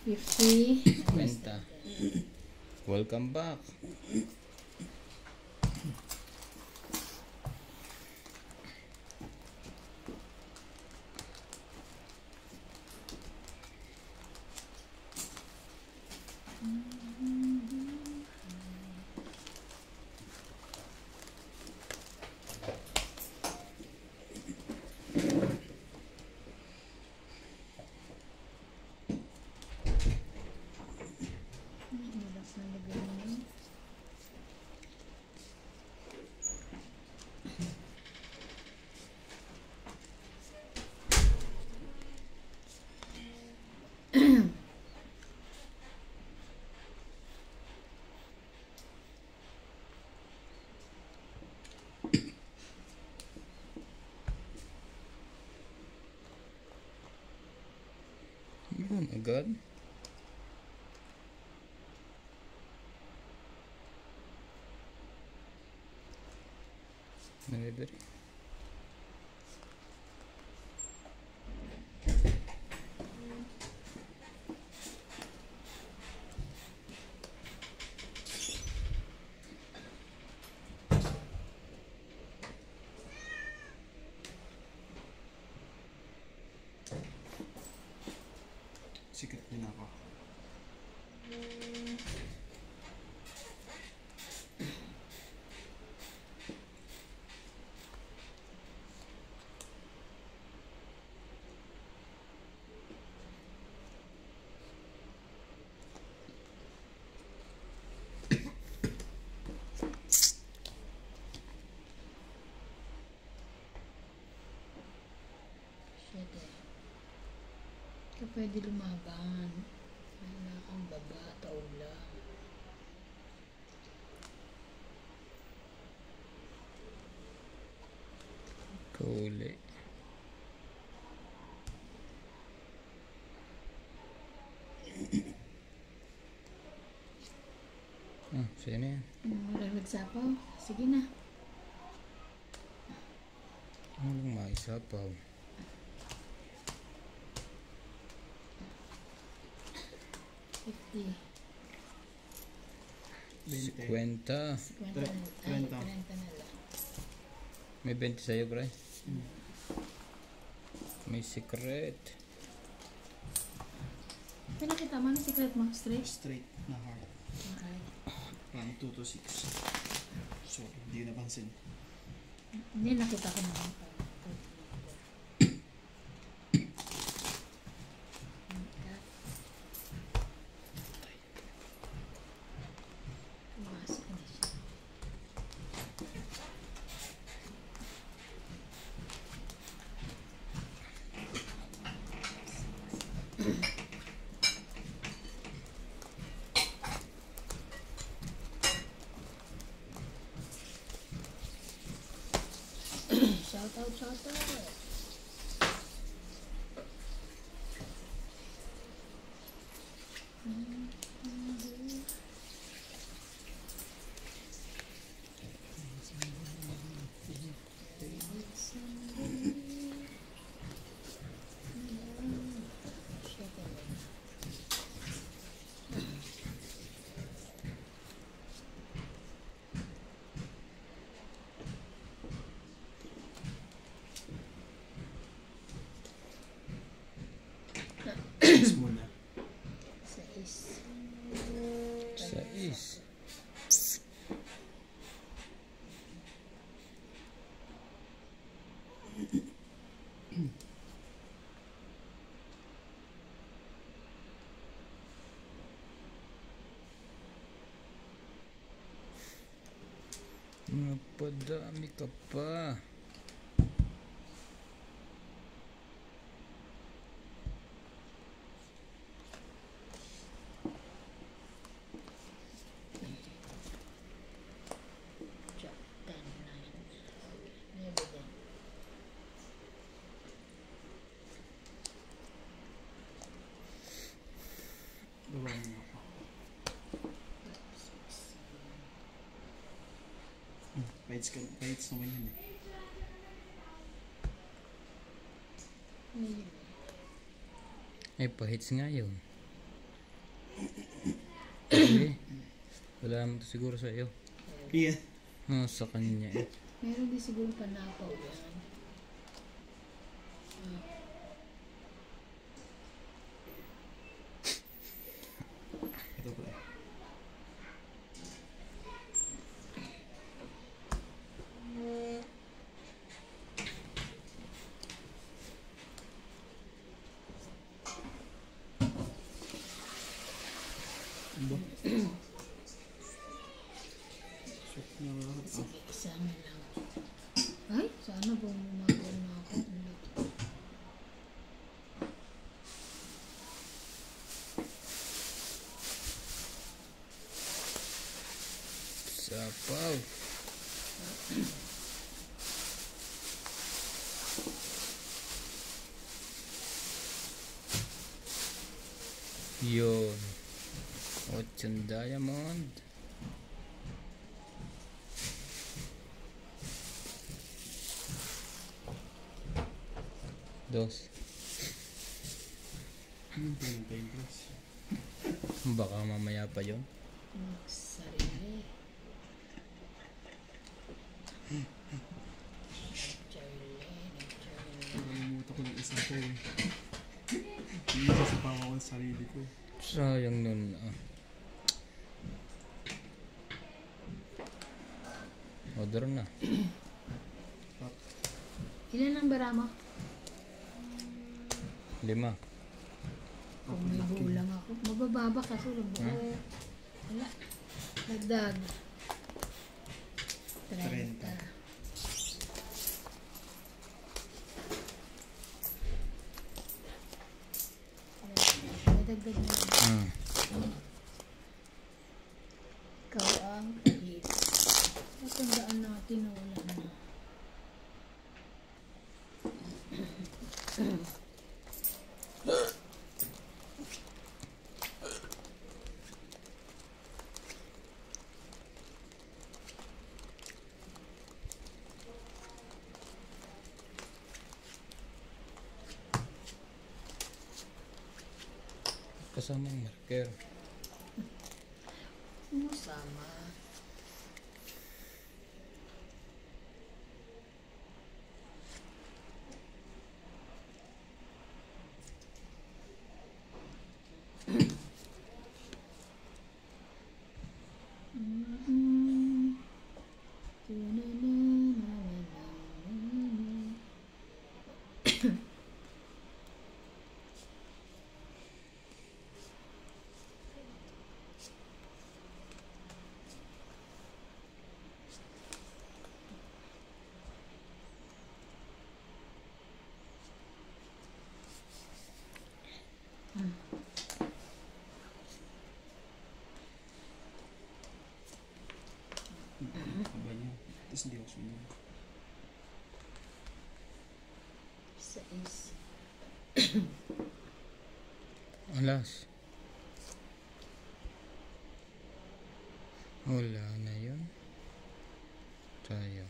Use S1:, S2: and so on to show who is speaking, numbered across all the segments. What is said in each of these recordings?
S1: 50.
S2: 50. Welcome back. Yun, agad. Naliberi.
S3: Sikat din ako.
S1: Ka pwede lumaban. Wala kang baba, taog lang.
S2: Kauli. Sino yan?
S1: Wala nagsapaw. Sige na.
S2: Walang maisapaw.
S1: 50.
S2: 50.
S1: 50 na lang.
S2: May 20 sa'yo, bro. May secret.
S1: Pinakita mo ang secret mo? Straight?
S3: Straight na heart.
S1: Alright.
S3: Parang 2 to 6. So, hindi napansin.
S1: Hindi, nakita ko naman. Pumasok na siya. Shout out, shout out.
S3: Is muna.
S1: 6.
S2: 6. Napadami ka pa.
S3: Gawa niyo ako. Paits naman yun eh.
S2: Ay, pahits nga yun. Kasi, wala naman to siguro sa iyo.
S3: Iya.
S2: Sa kanya eh.
S1: Meron din siguro panapaw yan.
S3: Ito pre. Ba? Sok na nga.
S1: Sige, isama lang. Ay, sana ba umagaw na ako ulit.
S2: Sapaw. Yun. Ocean Diamond. Dos.
S3: Yung paintbrush.
S2: Baka mamaya pa yun.
S1: Magsarili.
S3: Nakalimutan ko ng isa ko eh. Hindi kasi pa ako sa sarili ko.
S2: Sayang nun. Order na.
S1: Ilan ang bara mo?
S2: 5.
S1: Kung may bulang ako. Mabababa kasi buo. Wala. Nagdag. 30. May dagdag na. Ikaw ang kahit. Natandaan natin na wala na.
S2: Kasamang marker.
S1: Masama.
S3: Iba niya. Tapos hindi ako sumunod.
S1: Sais.
S2: Alas. Wala na yun. Tayo.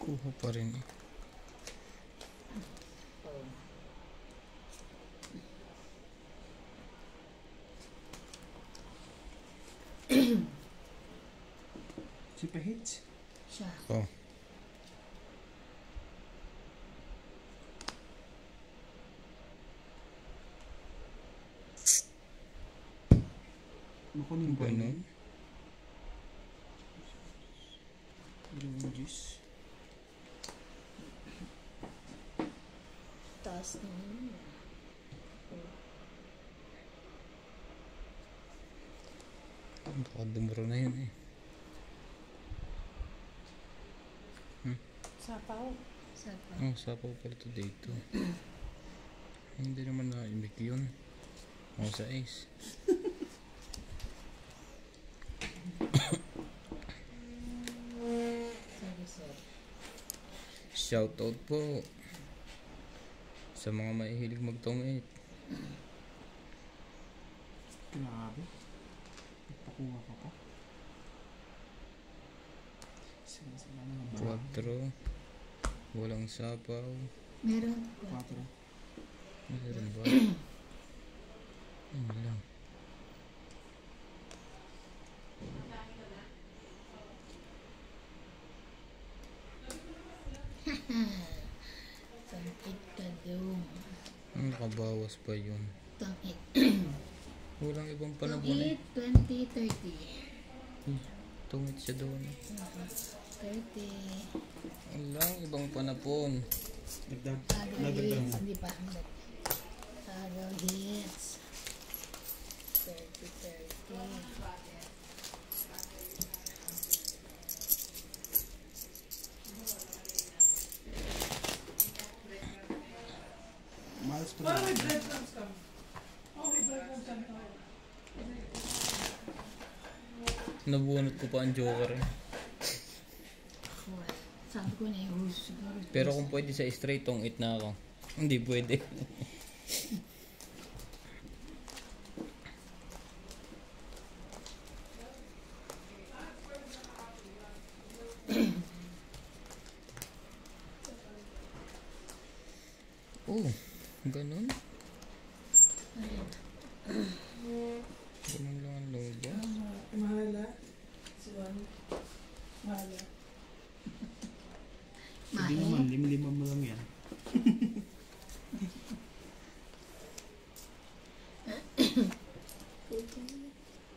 S2: Kuha pa rin eh.
S3: Si Pahits.
S1: Siya.
S2: Oh.
S3: Makunin ba
S2: Ganun.
S3: yun? Yung juice.
S1: Taas na yun.
S2: Baka dumuro na yun eh.
S1: Sapaw. Sapaw.
S2: Oh, sapaw pala ito dito. Hindi naman na-imik yun. Oh, sa ace.
S1: Sorry, sir.
S2: Shoutout po sa mga mahihilig mag-tongit.
S3: Grabe. Nagpakuha ka pa. Sila na nga ba?
S2: 4, Walang sapaw.
S1: Meron.
S3: 4.
S2: Meron ba? Ano lang.
S1: Tangit ka doon.
S2: Nakabawas pa yun.
S1: Tangit.
S2: Walang ibang panabon eh.
S1: Tangit 20, 30.
S2: Tungit siya doon.
S1: 30.
S2: Walang ibang panapon.
S3: Dagdag.
S1: Other
S3: Nagdagdag
S1: hits.
S3: mo.
S1: Hindi pa. Other hits. 30, 30.
S3: Miles per hour.
S2: Nabunot ko pa ang Joker eh.
S1: Well, sabi ko na yung siguro.
S2: Pero kung pwede sa straight, tungit na ako. Hindi pwede. Oh, ganun? Ganun lang ang logo.
S4: Mahala. Si Juan. Mahala.
S3: Hindi naman, lim-lima mo lang yan.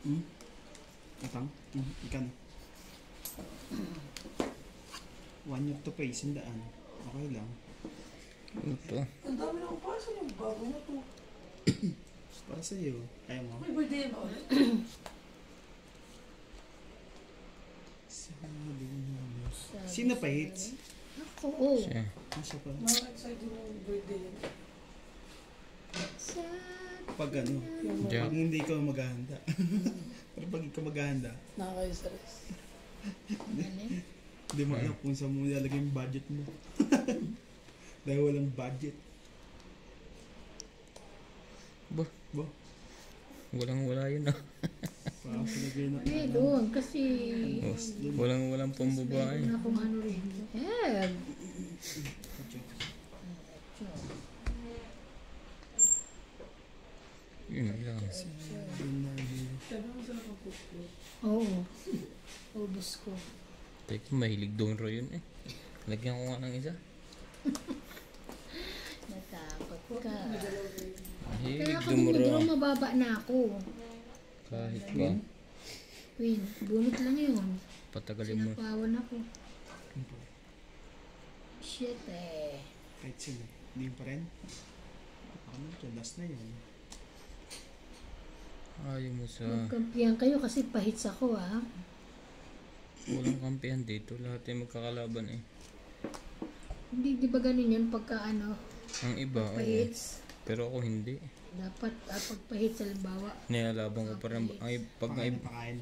S3: Hmm? Atang? Ikan. 1 year to pay, 100. Okay lang.
S2: Ano to?
S4: Ang dami na akong parcel yung bago na to.
S3: Para sa'yo. Kaya mo.
S4: May birthday ba ulit?
S3: Sino pa hits?
S1: Ako, oh.
S2: Siya.
S3: Nasa pa.
S4: Mga excited yung birthday.
S1: Sa...
S3: Pag ano,
S4: Yung mga
S2: Jack.
S3: pag hindi ka maghahanda. Pero pag ikaw maghahanda,
S4: nakaka-stress.
S1: Ano?
S3: hindi mo alam kung saan mo nilalagay yung budget mo. Dahil walang budget.
S2: Ba,
S3: Bo,
S2: walang wala yun ah.
S3: parang palagay na.
S1: Eh, doon. Kasi...
S2: Walang pambabae.
S1: Meron akong ano rin. Eh,
S2: Yun lang.
S4: Sabi mo sila pang cook.
S1: oo. Ubus ko.
S2: Teka, mahilig doon ro yun eh. Lagyan ko nga ng isa.
S1: Natakot ka.
S2: Mahilig
S1: Kaya kung
S2: dumuro.
S1: dumuro, mababa na ako.
S2: Kahit ba.
S1: Win, bunot lang yun.
S2: Patagalin mo.
S1: Sinapawan ako. Shit eh.
S3: Kahit sila. Hindi pa rin. Ano ito? Last na yun.
S2: Ayaw mo sa...
S1: Magkampihan kayo kasi pahits ako ah.
S2: Walang kampihan dito. Lahat ay magkakalaban eh.
S1: Hindi, di ba ganun yun pagka ano,
S2: Ang iba, oo.
S1: pahits?
S2: Pero ako hindi.
S1: Dapat pag pahits halimbawa.
S2: Nilalaban ko pa rin. Ay, pag nga iba.
S3: Pakain.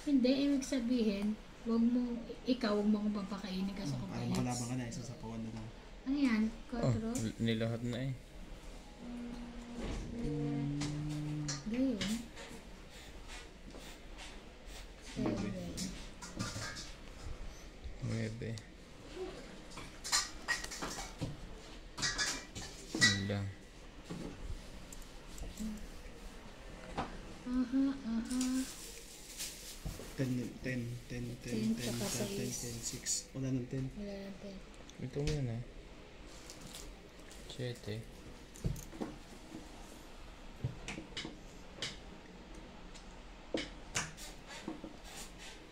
S1: Hindi, ibig sabihin, wag mo, ikaw, wag mo akong papakainin kasi ako
S3: Para
S1: pahits.
S3: makalaban ka na, isa sa pawan na lang.
S1: Ano yan?
S2: Oh,
S1: 4?
S2: nilahat na eh.
S1: Gayon. 7.
S2: 9. Yun lang.
S1: Aha, aha.
S3: 10,
S1: 10, tsaka
S3: 6. Wala ng 10.
S1: Wala natin.
S2: Ito mo yun ah. 7.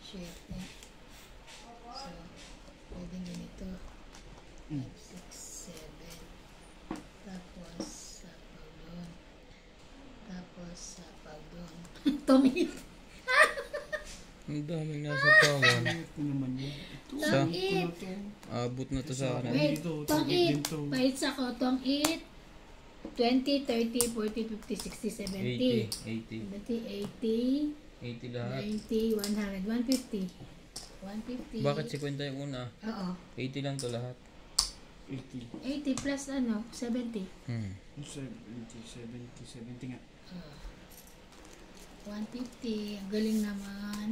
S1: Shit eh. So, pwedeng ganito. 5, 6, 7. Tapos, sapaw doon. Tapos, sapaw doon. Tongit!
S2: Ang daming nasa pawan.
S3: Ito naman yun.
S2: Sa,
S1: Tongit!
S2: abot na to sa akin.
S1: Wait,
S3: Dito,
S1: tongit!
S3: din to.
S1: Pahits ako, tongit! 20, 30, 40, 50, 60, 70.
S2: 80. 80
S1: 70, 80,
S2: lahat.
S1: 90, 100, 150. 150.
S2: Bakit 50 yung una?
S1: Oo.
S2: 80 lang to lahat.
S3: 80.
S1: 80 plus ano, 70.
S3: 70 nga.
S1: 150. Ang galing naman.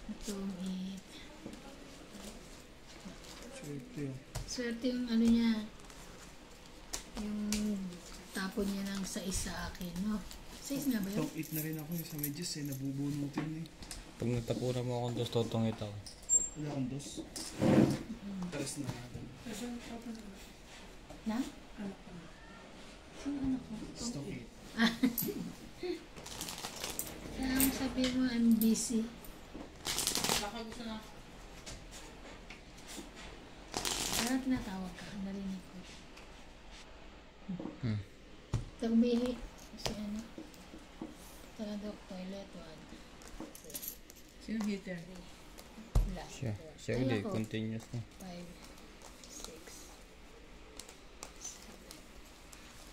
S1: Itong 8.
S3: So ito yun.
S1: Swerte yung ano niya. Yung tapon niya ng sais sa akin, no? Sais nga ba yun?
S3: Tong 8 na rin ako sa medyas eh. Nabubunutin eh.
S2: Pag natapunan mo akong dos, totongit ako.
S3: Wala akong dos. Taras na natin.
S4: Asan ka pa na?
S1: Na?
S4: Anak ka na.
S1: Sino anak ko?
S3: Stock 8.
S1: Kaya ang sabihin mo, I'm busy.
S4: Baka gusto na.
S1: Parang tinatawag ka, narinig ko.
S2: Hmm.
S1: Tagbihi. Kasi ano? Taladok, toilet, 1.
S4: Sino heater?
S1: Last.
S2: Siya ulit, continuous na.
S1: 5, 6, 7,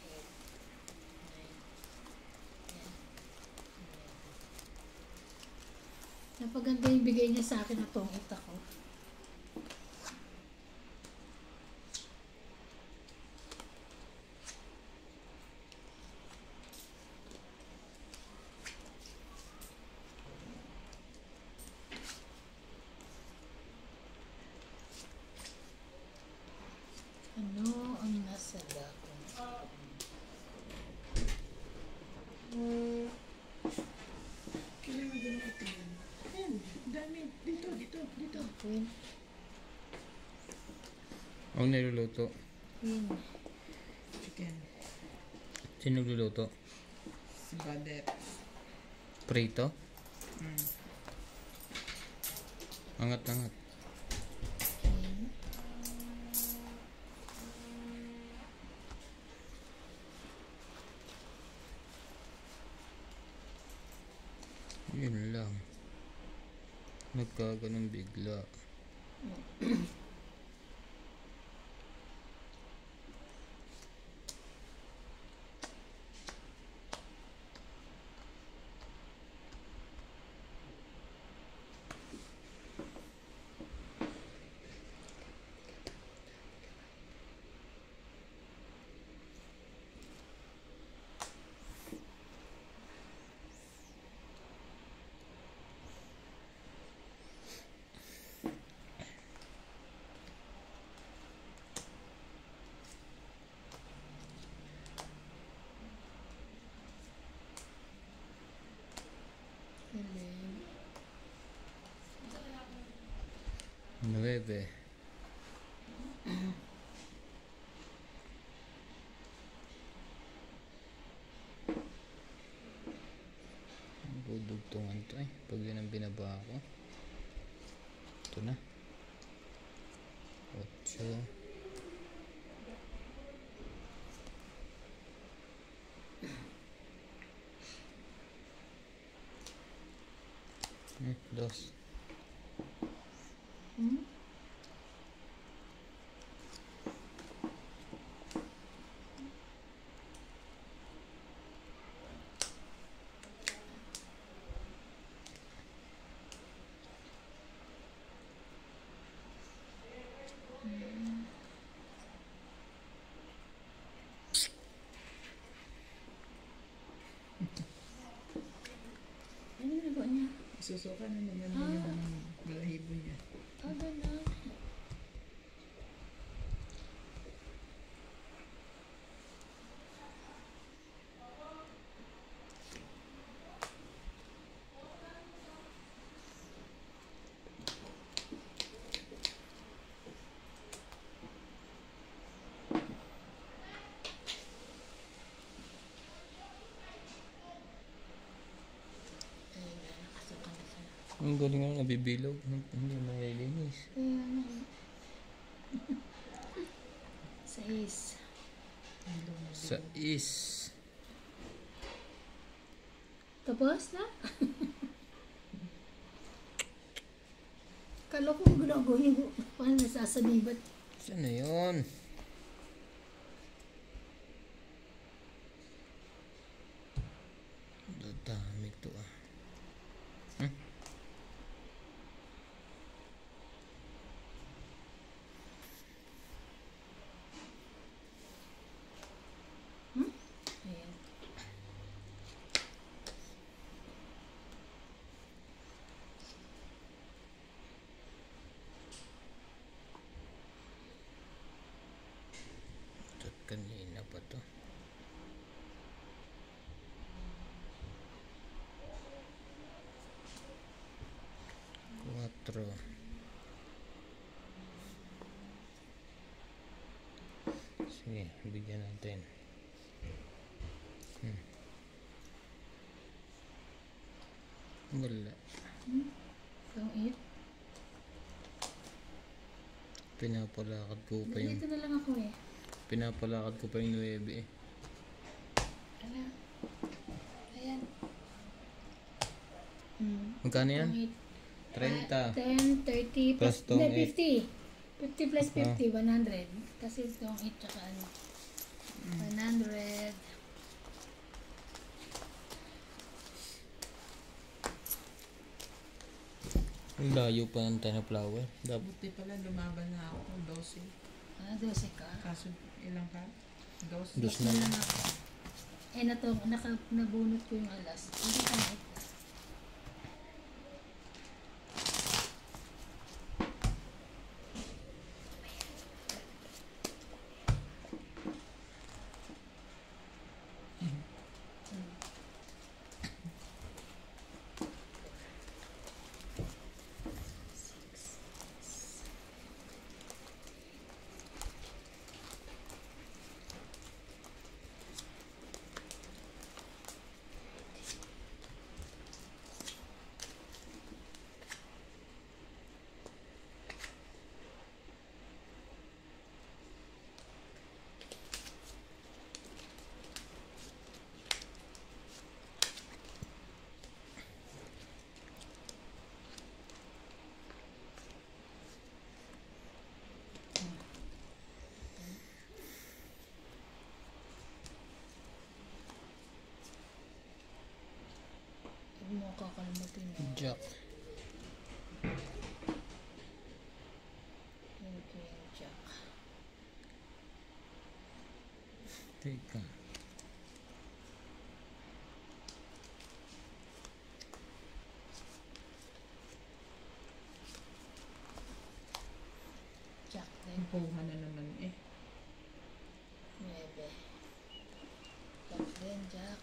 S1: 8, 9, 10, 11. Napaganda yung bigay niya sa akin na tongit ako. Ano ang nasa dakong?
S4: Kailan mo doon ito yan? Ayan, dami. Dito.
S1: Queen.
S2: Ang niluluto.
S1: Queen.
S4: Chicken.
S2: Sino nagluluto?
S4: Si Badet.
S2: Prito?
S4: Mm.
S2: Angat-angat.
S1: Queen.
S2: Yun lang. Nagkaganon bigla.
S1: Hello.
S2: 9. Budugtungan to eh. Pag yun ang binaba ko. Ito na. 8. 2.
S1: Hmm? Ano yung nagawa niya?
S4: Isusuka na naman
S1: Ah.
S4: yung balahibo niya.
S1: Ah, ganun. Ayun na, nakasuka na siya.
S2: Ang galing nga nabibilog. Hindi nalilinis.
S1: Kaya nga. 6.
S2: 6.
S1: Tapos na? Kala ko ginagawa niyo. Paano nasasabibat?
S2: Saan na yun? Dami to ah. Hmm?
S1: Ayan.
S2: Sige, bigyan natin. Wala.
S1: Itong 8.
S2: Pinapalakad ko pa yung
S1: Dito na lang ako eh.
S2: pinapalakad ko pa yung 9 eh.
S1: Ala. Ayan.
S2: Magkano yan?
S1: Itong
S2: 30.
S1: 10, 30
S2: Plus
S1: plus,
S2: tong
S1: hindi, 50. 50 plus 50, 100. Kasi itong 8 tsaka ano. 100.
S2: Ang layo pa ng Tana Flower. Dapat
S4: Buti pala lumaban na ako ng 12.
S1: Ah, 12 ka.
S4: Kaso ilang ka? 12.
S2: dos
S1: Wala
S2: na.
S1: na ako. Eh, nabunot ko yung alas. Hindi ka na ito. Huwag mo kakalimutin mo.
S2: Jack.
S1: Yung King Jack.
S2: Teka.
S1: Jack din.
S4: Ang kuha na naman eh.
S1: 9. Jack din, Jack.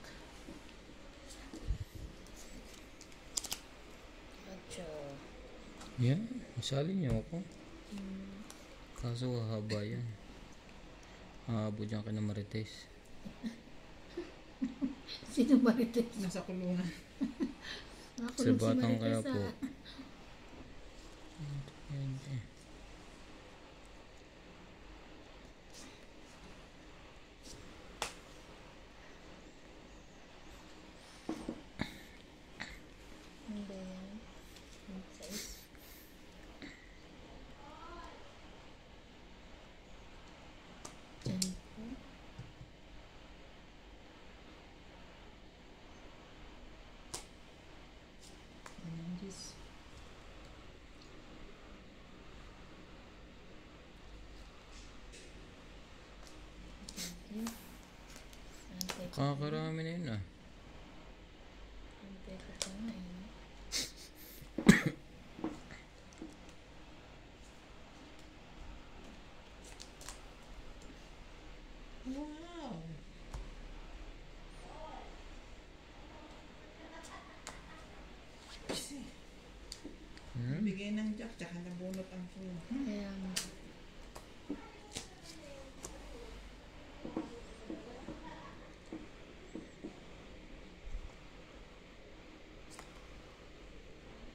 S1: 8.
S2: Yan. Isali niyo ako. Kaso hahaba yan. Hahabo dyan ka na Marites.
S1: Sino Marites?
S4: Nasa kulungan.
S2: Sa batang kaya po. Yan eh.
S1: Hindi yan. Yung size. Dyan po.
S4: Ayan, Diyos.
S1: Thank you. Antay ko.
S2: Kakarami na yun ah.
S1: Antay ko pa nga eh.
S4: Wow! Kasi, bigay ng Jack, tsaka nabunot ang phone.
S1: Kaya nga.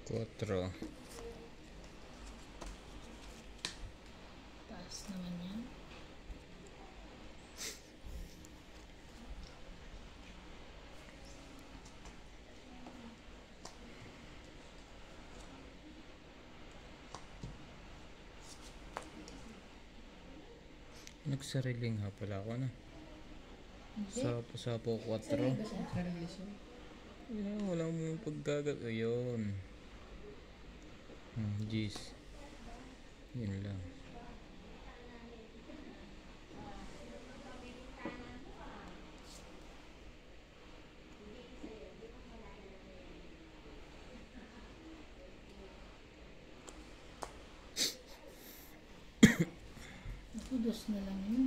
S2: Quatro.
S1: Taas naman yan.
S2: Nagsariling ha pala ako na.
S1: Hindi.
S2: Sapo 4.
S1: Sarili ba siya?
S4: Sarili siya.
S2: Yeah, walang mong paggagat. Ayun. Jeez. Yun lang.
S1: Ako, dos na lang yun.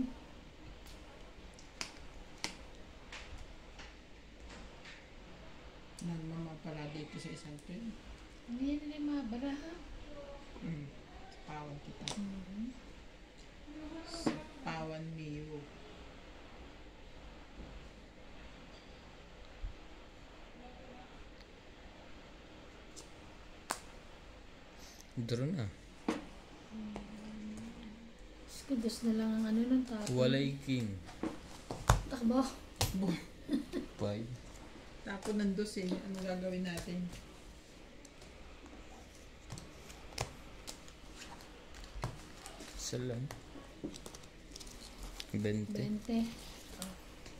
S4: Nagmama pala dito sa isang pin.
S1: Hindi yan nila yung mga baraha.
S4: Pawan kita.
S1: Mhm.
S4: Sa Pawan Miro.
S2: Draw na.
S1: Dos na lang ang ano ng tapon.
S2: Walay king.
S1: Takbo.
S2: 5.
S4: Tapon ng dos eh. Ano gagawin natin?
S2: Isa lang. 20.
S1: 20.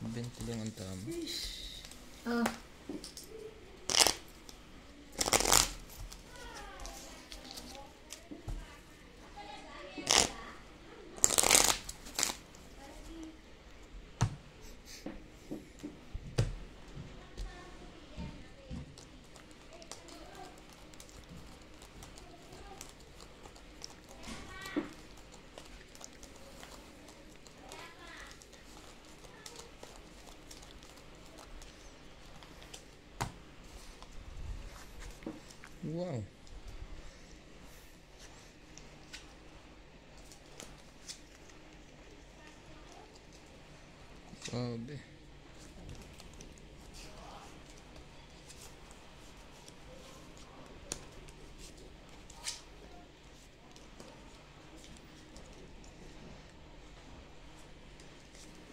S2: 20 lang ang tama.
S1: Oh.
S2: Wow. Sabi.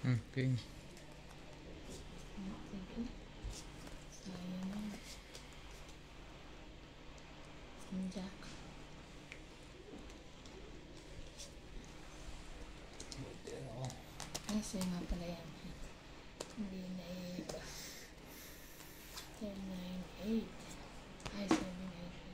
S2: Okay.
S1: Sige. Sayang yan. Ang jack. Ay, sa'yo nga pala yan. Hindi na 10, 9, 8. Ay, 7, 8.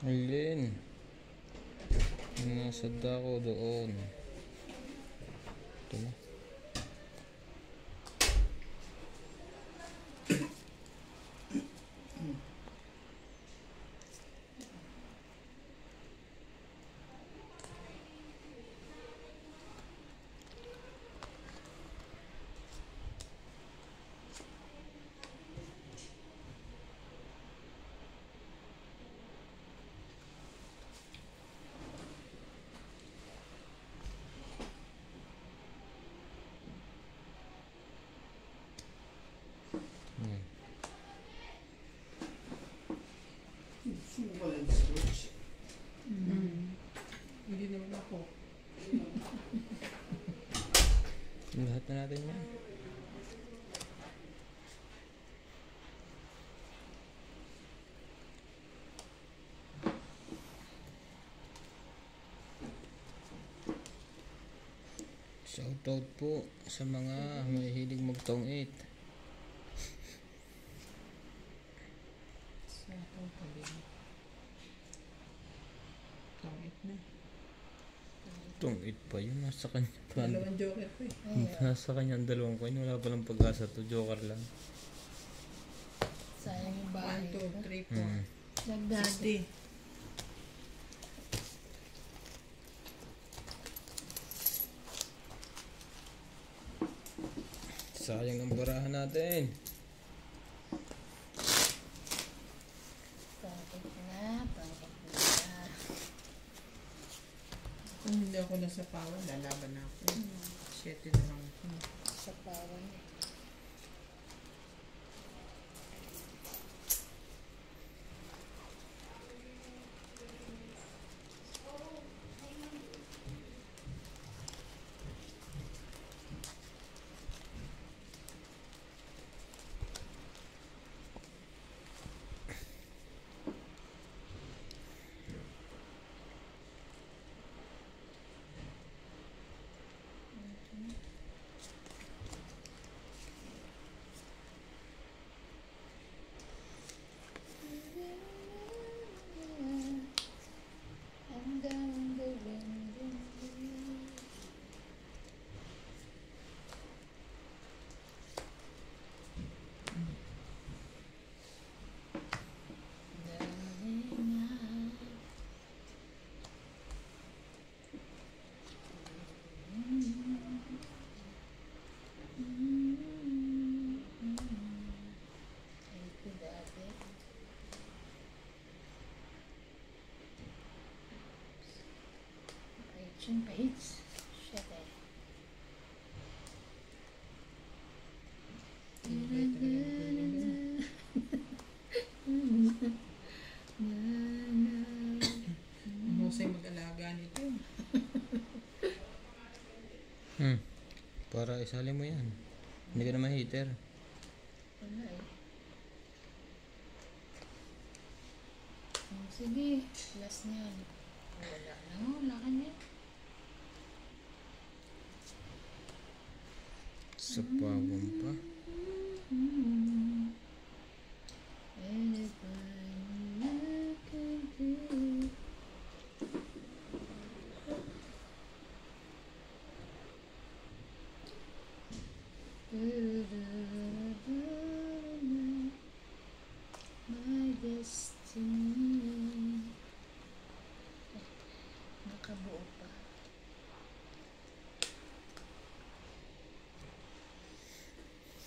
S2: Alin. Nasa dako doon. Ito na.
S4: Hindi naman ako.
S2: Lahat na natin yan. Shoutout po sa mga mahilig magtong-it.
S4: Sa akong pagin. Kamit na.
S2: Tong-it pa yun. Nasa kanya.
S4: Dalawang joker ko eh.
S1: Ay,
S2: Nasa kanya ang dalawang coin. Wala palang pag-asa to. Joker lang.
S1: sayang yung
S4: 1,
S1: bahay.
S4: 2, 3, 4.
S2: Hmm.
S1: Nagdad.
S4: 60.
S2: Sayang ang barahan natin.
S1: Pangit na. Pangit na.
S4: Kung hindi ako nasa Pawan, lalaban na ako. 7 na lang ako.
S1: Sa pawan eh. Saan pa hits? Shit eh.
S4: Ang husay mag-alaga nito.
S2: Para isali mo yan. Hindi ka na ma-heater.
S1: Wala eh. Sige, last niyan. Wala na, wala ka niya.
S2: Sa pawang pa.
S1: My destiny. Nakabuo pa.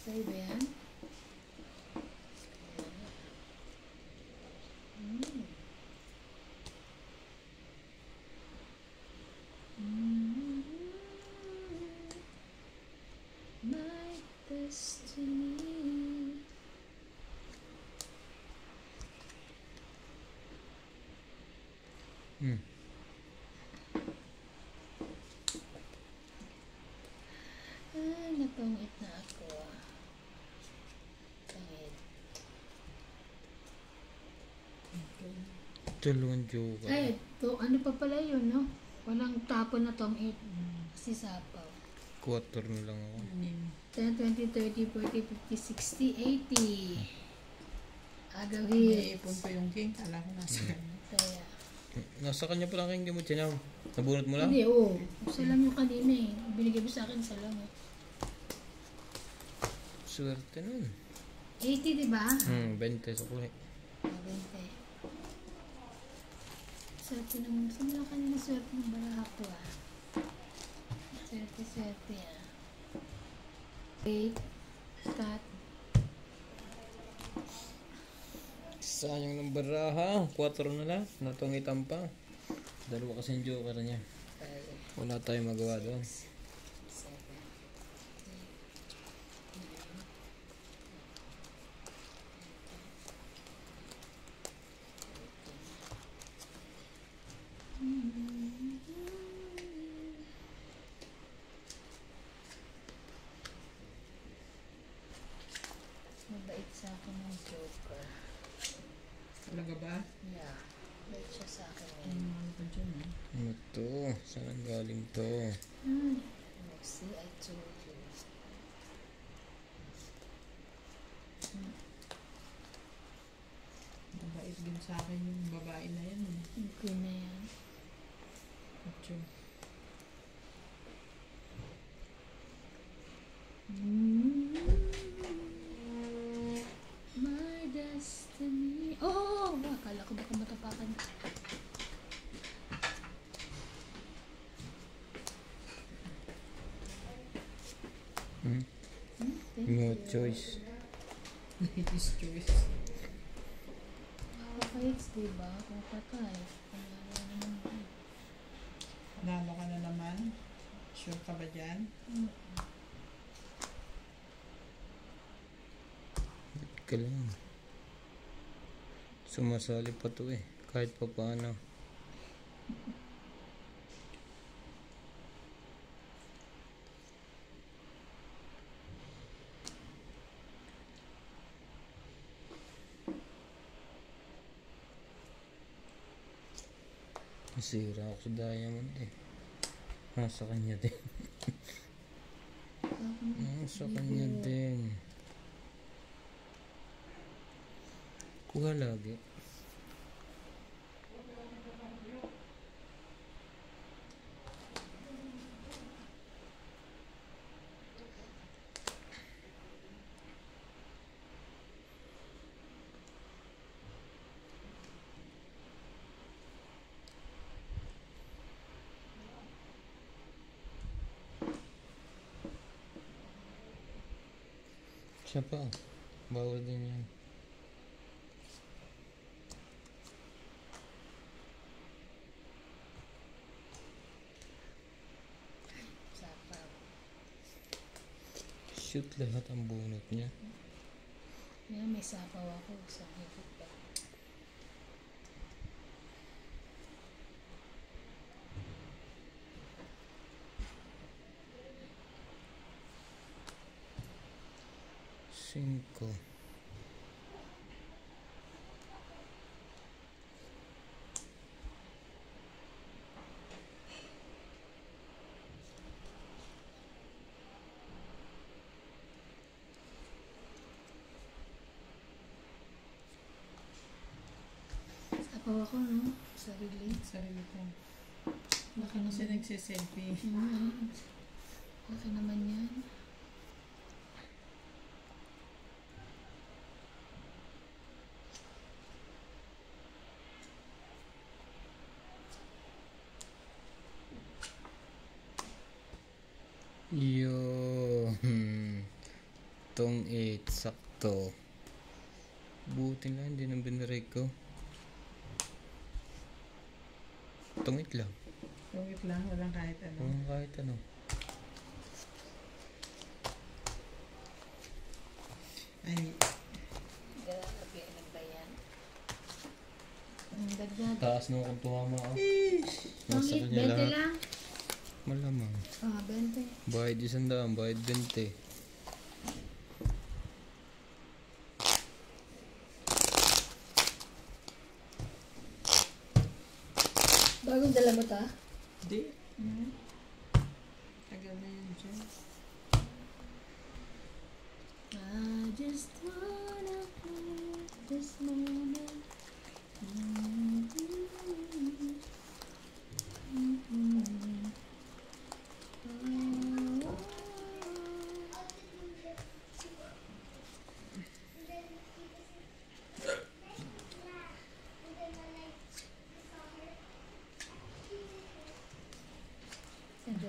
S1: Sa'yo ba yan? My destiny. Napangit na ako ah. Pangit.
S2: Dalawang joker.
S1: Ay, to, ano pa pala yun, no? Walang tapon na tong 8. Kasi sapaw.
S2: 4 na lang ako.
S1: 10, 20, 30, 40, 50, 60, 80. Agaw
S4: May
S1: hits.
S4: ipon pa yung king. Kala ko nasa kanya.
S1: Kaya.
S2: Nasa kanya pala kayong gamot siya. Nabunot mo lang?
S1: Hindi, oo. Isa lang yung kanina eh. Binigay mo sa akin, isa lang eh.
S2: Swerte nun.
S1: 80, di ba?
S2: 20 sa kulay.
S1: 20. Swerte ng... Saan lang kanina swerte ng baraha ko ah? Swerte ah. Wait. Cut.
S2: Sayang ng baraha. 4 na lang. Natungitan pa. Dalawa kasi yung joker niya. Wala tayong magawa doon.
S1: Mabait sa akin ng joker.
S4: Talaga ba?
S1: Yeah. Mabait siya sa akin eh.
S4: Ano pa dyan eh?
S2: Ano to? Saan ang galing to?
S1: See, I told you.
S4: Mabait din sa akin yung babae na yan eh.
S1: Hindi na yan.
S4: Atyo.
S1: My destiny. Oh! Akala ko baka matapakan. Thank
S2: No
S1: you.
S2: choice.
S4: His choice.
S1: Kakahits, diba? Kung patay. Panalo naman yun.
S4: Nalo ka na naman. Sure ka ba dyan?
S2: Ba't ka lang? Sumasali pa to eh. Kahit pa paano. Nasira ako sa diamond eh. Nasa kanya din. Nasa kanya din. Kuha lagi. Siya pa. Bawal din yan. Shoot lahat ang bunot niya.
S1: Yan, may sapaw ako sa higit pa.
S2: Cinco.
S1: Sapaw ako, no? Sarili.
S4: Sarili ko.
S1: Laki
S4: Kasi
S1: naman.
S4: nagsiselfie.
S1: Laki naman yan.
S2: Yo. Tong 8. Sakto. Buti lang, hindi nang binirek ko. Tong 8 lang.
S4: Tungit lang, walang kahit ano.
S2: Kung kahit ano.
S4: Ay,
S1: Grabe, ano ba yan? Ang dagdag.
S2: Taas nung kung tumama ako.
S1: Pangit, 20 lang.
S2: Malamang.
S1: 20.
S2: Bayad 100, bayad 20.
S1: Bagong dala mo ta?
S4: di. Tagal na yan dyan.
S1: I just wanna live this moment.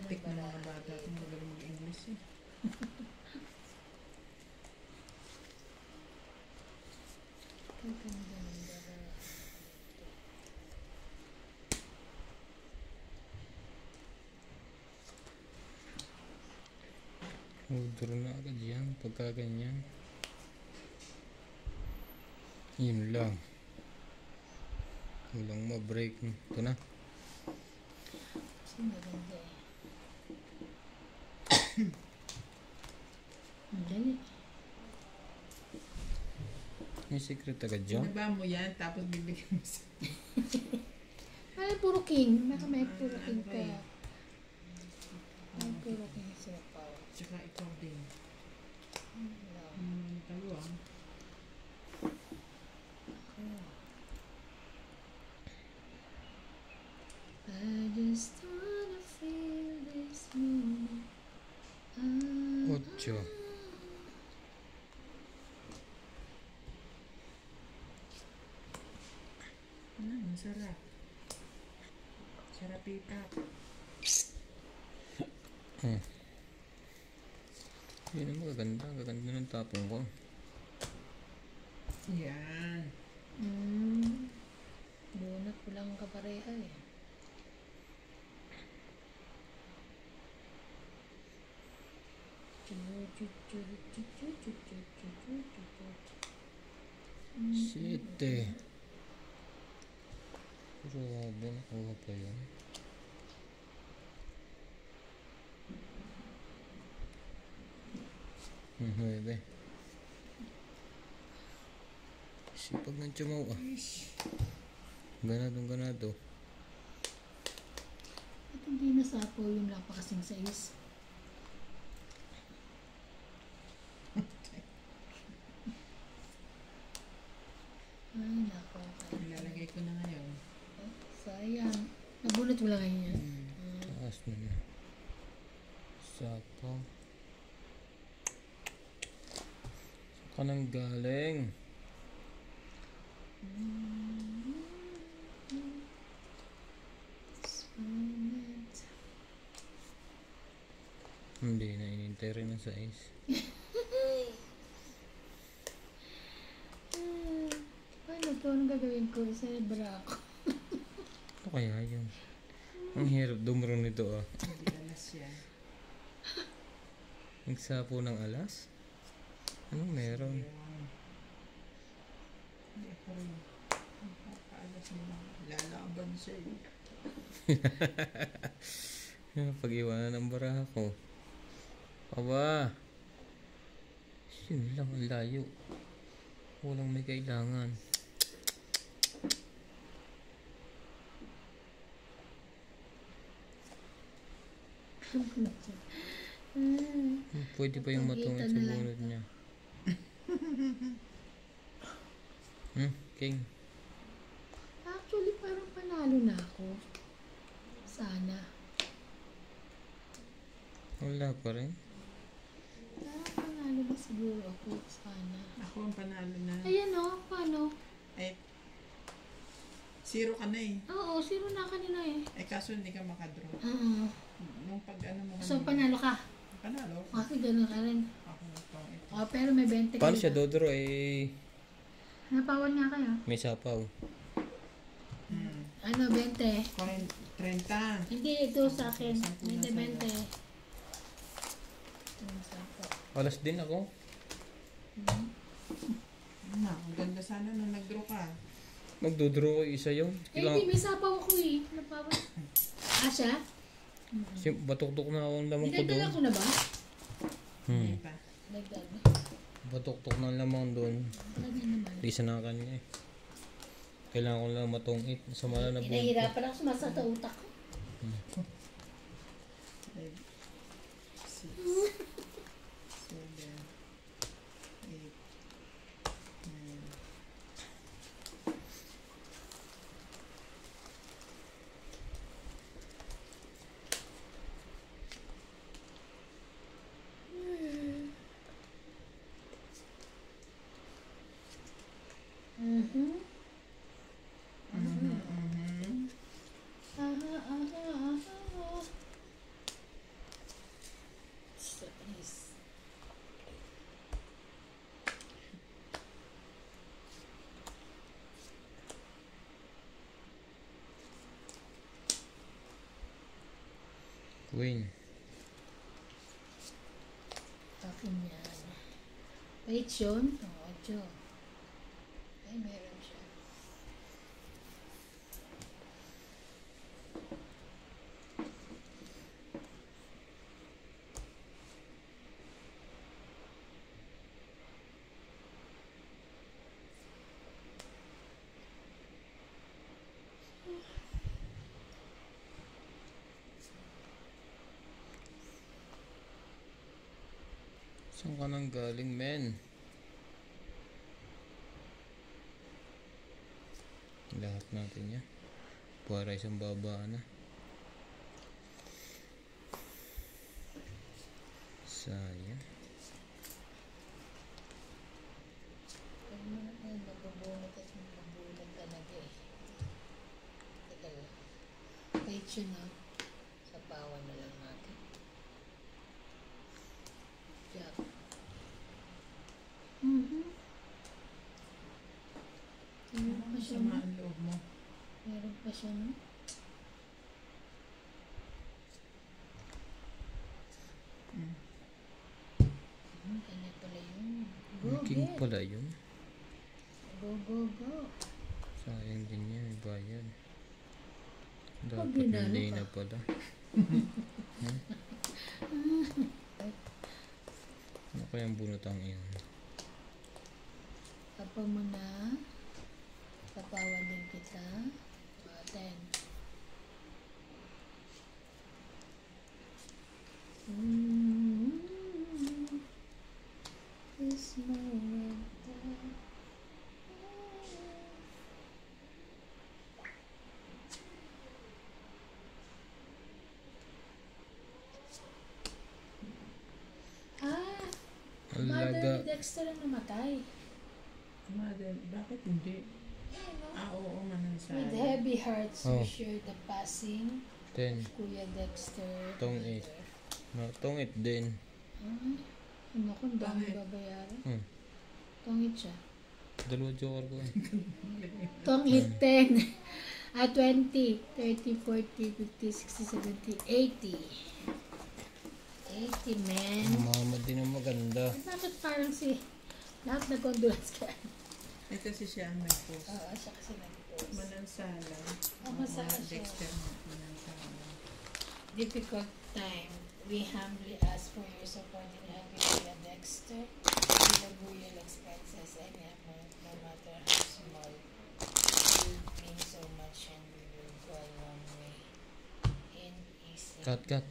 S4: Tik na mga bata kung magaling mag-English eh.
S2: Udro na agad yan pagka ganyan. Yun lang. Walang ma-break. Ito na.
S1: Kasi maganda eh. Ang dali.
S2: May secret agad dyan.
S4: Sinaba mo yan, tapos bibigyan mo sa...
S1: Ay, puro king. Baka may puro
S4: Ano
S1: king
S4: ba
S1: ka.
S4: eh?
S1: Ay, puro king sila pa.
S4: Tsaka ikaw din.
S1: Wala.
S4: Dalawa.
S1: I just wanna feel this moment.
S2: Ocho.
S4: Ang sarap. Sarap itap.
S2: Yun ang magaganda. Ang gaganda ng tapong ko.
S4: Yan.
S1: Bunot ko lang kapareha eh.
S2: Sete. Grabe, nakuha pa yun. Nuebe. Sipag ng tsumaw ah. Ganado.
S1: At hindi nasapaw yung napakasing sais. Ay, nako.
S4: Ilalagay ko na ngayon.
S1: Sayang. Nabunot mo lang ngayon yan.
S2: Taas na na. Sapaw. Saan ka nang galing? Hindi na inintay rin ang size.
S1: Paano to? Anong gagawin ko? Isa na bra ako.
S2: Ano kaya yun? Ang hirap dumuro nito ah.
S4: Madalas yan.
S2: Nagsapo ng alas? Anong meron?
S4: Hindi ako rin. Nakakaalas mo lang. Lalaban sa'yo.
S2: Pag-iwanan ng baraha ko. Aba! Yun lang, ang layo. Walang may kailangan. Pwede pa yung matungit sa bunod niya. King.
S1: Actually, parang panalo na ako. Sana.
S2: Wala pa rin.
S1: Parang panalo na siguro ako. Sana.
S4: Ako ang panalo na.
S1: Ayan o, paano?
S4: Eh, 0 ka na eh.
S1: Oo, zero na kanina eh.
S4: Eh kaso hindi ka makadraw.
S1: Oo.
S4: Nung pag ano mo
S1: So,
S4: kanina,
S1: panalo ka.
S4: panalo.
S1: Kasi gano'n ka rin.
S4: Ako ito.
S1: Oh, pero may 20
S2: Paano
S1: ka
S2: siya
S1: na.
S2: dodro eh?
S1: Napawan nga kayo.
S2: May sapaw.
S1: Ano, 20?
S4: 30.
S1: Hindi, ito sa akin. 20.
S2: Alas din ako.
S4: Ang ganda sana nung nag-draw ka.
S2: Magdodro ko isa yun.
S1: Eh, hindi, may sapaw ako eh. Napawan. Ah, siya?
S2: Batok-tok na ako ang lamang ko
S1: Dinagdagan
S2: doon.
S1: ko na ba?
S4: Hindi pa.
S1: Dagdag.
S2: Batok-tok na ang lamang doon.
S1: Ganyan naman.
S2: Di sa kanya eh. Kailangan ko lang matungit. Sama na buong ko.
S1: Pinahirapan ako sumasakit sa utak ko.
S4: 6, 7, 8, 9.
S1: Aha, aha, aha. So, please.
S2: Queen.
S1: Akin yan. Wait, yun. Oo, Diyo. Ay, meron siya.
S2: Saan ka nang galing, men? Lahat natin yan. Para isang baba na. Sayang.
S1: Pag mo na tayo nabubunot at nabubunot talaga eh. Teka lang. Wait, yun ah. Sa pawan na lang natin. Jack. Meron pa siya,
S4: Sama
S1: no?
S4: ang loob mo.
S1: Meron pa siya, no? Kanya pala yun. Go,
S2: King
S1: get.
S2: pala yun.
S1: Go, go, go.
S2: Sayang din yan. Bayad.
S1: Pag
S2: Dapat
S1: ginalo
S2: hindi
S1: ka.
S2: na pala. Ano kayang bunotang iyon?
S1: Kapag mo na, tapawan din kita. 10. This moment. Ah,
S2: Ang
S1: mother
S2: laga.
S1: ni Dexter ang namatay.
S4: Mother, bakit hindi? Oo, manansa.
S1: With heavy hearts,
S2: Oh.
S1: we share the passing
S2: 10.
S1: Kuya Dexter.
S2: Tong 8. Tongit din.
S1: Ah, ano kung dami
S4: Bakit?
S1: babayaran?
S2: Hmm.
S1: Tongit siya.
S2: Dalawa joker ko eh.
S1: Tongit 10. 20, 30, 40, 50, 60, 70, 80. 80, man.
S2: Mama din ang maganda.
S1: Eh, bakit parang si... Lahat nag-condolence ka?
S4: Ay, kasi siya ang nag-post.
S1: Oo, siya kasi nag-post.
S4: Manansala.
S1: Masala siya.
S4: Dexter Manansala.
S1: Difficult time. We humbly ask for your support in helping Kuya Dexter. Buyal expenses, any amount, no matter how small, will mean so much and we will go a long way in easing
S2: Cut.
S1: the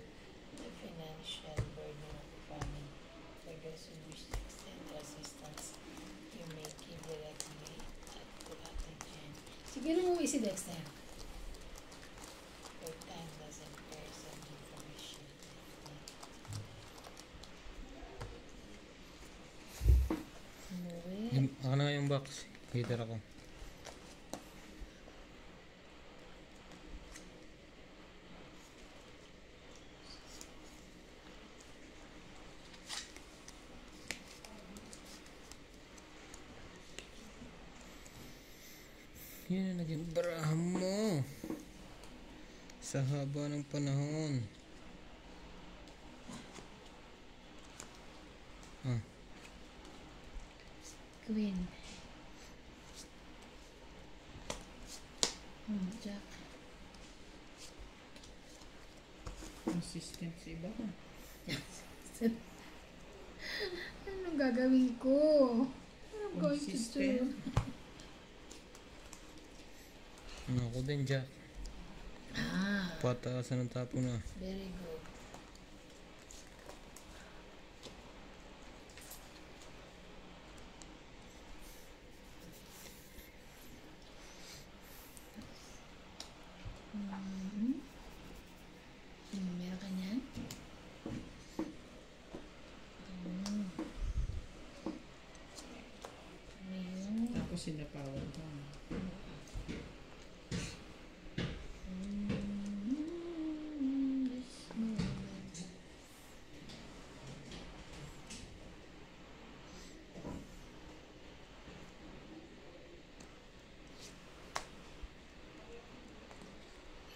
S1: financial burden of the family. For those who wish to extend assistance, you may give directly to Ate Jen. Siguro mo si Dexter. Your time doesn't bear some information.
S2: Ako na nga yung box. Heater ako. Yan ang naging barahan mo. Sa haba ng panahon.
S1: Queen. Jack.
S4: Consistency ba?
S1: Anong gagawin ko? What I'm going to do?
S4: Consistent.
S2: Ako din, Jack. Pataasan ng tapo na.
S1: Very good. Meron ka niyan? Ayun.
S4: Tapos sinapawan ka.
S1: This moment.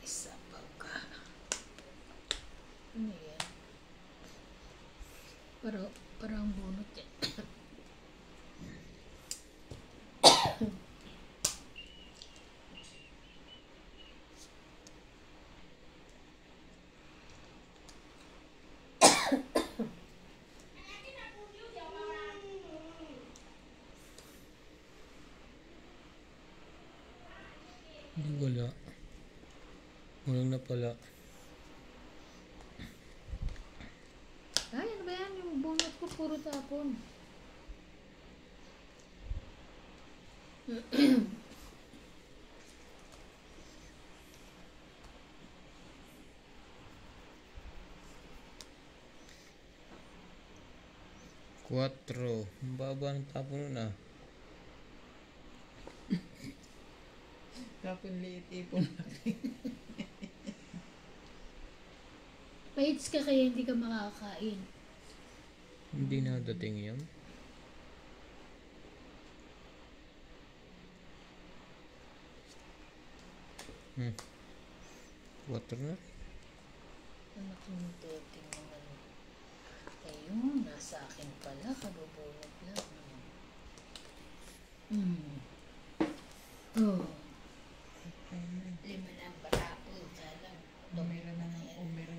S1: Isapaw ka. Ano yan? Parang bunot yan.
S2: Hindi, wala. Walang na pala.
S1: Ay, ano ba yan? Yung bunot ko puro tapon.
S2: Quatro. Ang baba ng tapo nun ah.
S4: Tapos liit ipon natin.
S1: Paits ka kaya hindi ka makakain.
S2: Hindi na dating yun. Quatro na.
S1: Anak ng dating naman. Ayun, nasa akin pala. Kabubunot lang. Oh. Lima na ang barapol. Salang.
S4: Umira na nga. Umira.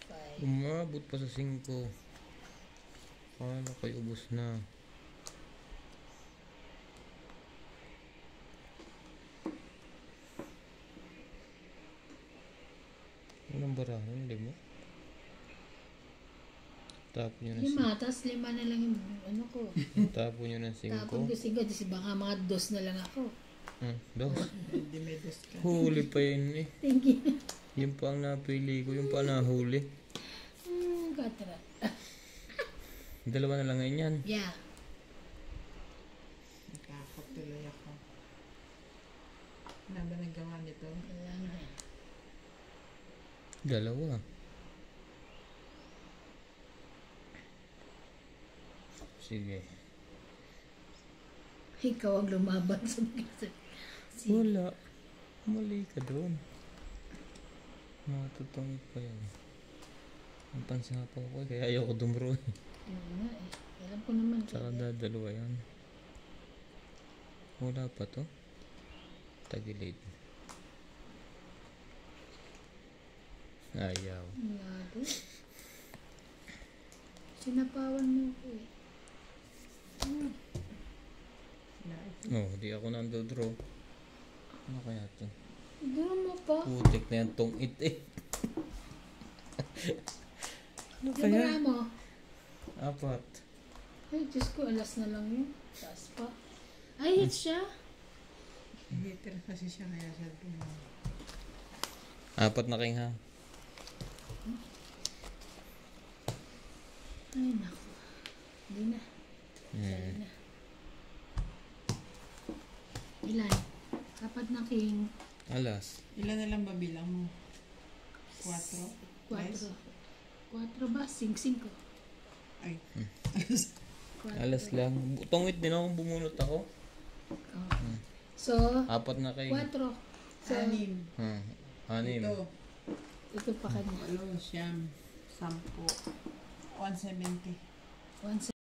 S1: Five.
S2: Umabot pa sa 5. Kala ko'y ubos na. Anong barahan? Lima? Tapo nyo ng 5.
S1: Lima, tas lima na lang yung ano ko.
S2: Tapo nyo ng 5.
S1: Tapon ko 5, di baka mga dos na lang ako.
S2: Dos.
S4: Hindi may dos ka.
S2: Huli pa yun eh.
S1: Thank you.
S2: Yung pa ang napili ko, yung pa nahuli.
S1: Katra.
S2: Dalawa na lang ngayon yan.
S1: Yeah.
S4: Nakakot tuloy ako. Ano ba nagawa nito?
S1: Wala na.
S2: Dalawa. Sige.
S1: Ikaw ang lumaban sa mga.
S2: Wala. Mali ka doon. Matutungit pa yan. Ang pansin nga po ako kaya ayaw ko dumro eh.
S1: Yun nga eh. Alam ko naman.
S2: Tsaka dadalawa yan. Wala pa to. Tagilid. Ayaw.
S1: Nga doon. Sinapawan mo ko eh.
S2: Oh, di ako nandodraw. Ano kaya to?
S1: Doon mo pa.
S2: Putik na yan tungit eh. Ano
S1: Lumara
S2: kaya?
S1: mo.
S2: 4.
S1: Ay, Diyos ko, alas na lang yun. Taas pa. Ay, hit siya.
S4: Hater kasi siya kaya siya tumawag.
S2: 4 na king ha.
S1: Ay, naku. Hindi na. Sali na. Ilan? 4 na king.
S2: Alas.
S4: Ilan na lang ba bilang mo? 4?
S1: 4. 4 ba? 5.
S4: Ay.
S2: Alas lang. Tungit din akong bumunot ako.
S1: Oh. So,
S2: 4 na king.
S1: 4. So,
S4: 6.
S2: 6.
S4: Ito.
S1: ito pa kanya.
S4: 8, 9, 10. 170.
S1: 1